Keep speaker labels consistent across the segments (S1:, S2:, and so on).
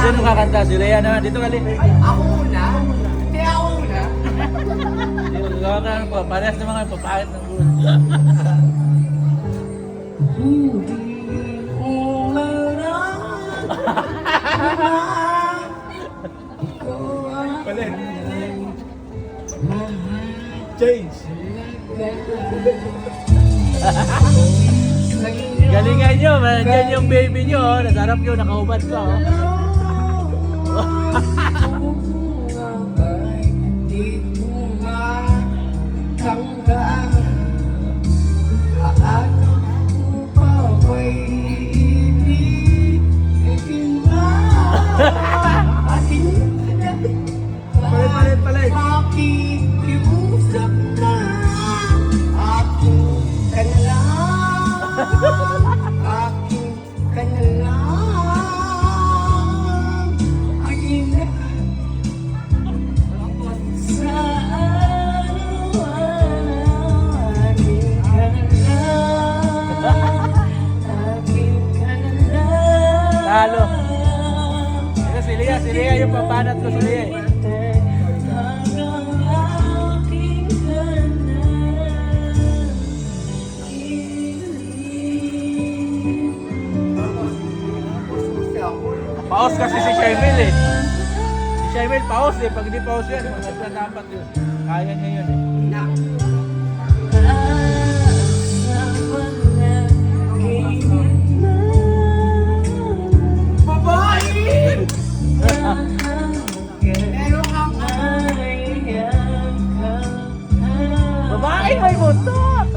S1: Sino kakanta? Si Lea naman. Dito kali.
S2: Ay, ako muna? Hindi ako muna.
S1: Dito gawa ka po. Parehas na mga papahit ng buwan.
S3: Palit. Change.
S1: Galingan nyo. Diyan yung baby nyo. Oh. Nasarap nyo. Nakahubad ka. Oh.
S3: Palit.
S1: Talo. Ito si Lea yung papanat ko si Lea. Paos kasi si Shaimel eh. Si Shaimel paos eh. Pag di paos yan, maganda dapat yun. Kaya niya yun eh. Babae may buntot!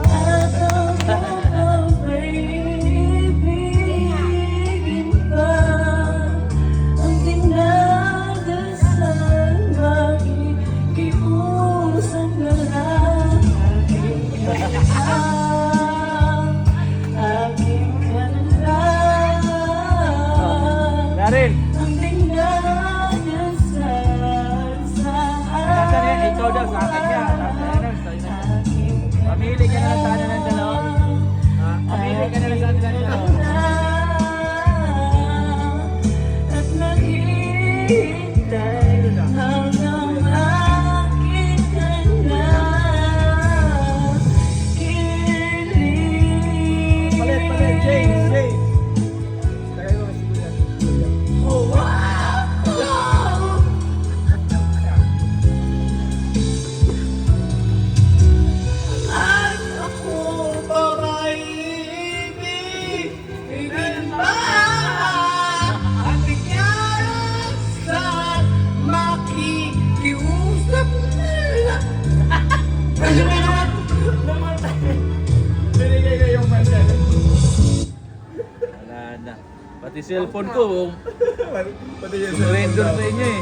S1: Daryl! Nasa niya, ikaw daw sa akin niya. Pamili ka na lang sa akin ng dalawa. Pamili ka na lang sa akin ng dalawa.
S3: Palit. Change. Tagay mo kasi kuya. Binigay na yung mandal.
S1: Wala na. Pati cellphone ko,
S3: Pati yung
S1: surrender sa inyo eh.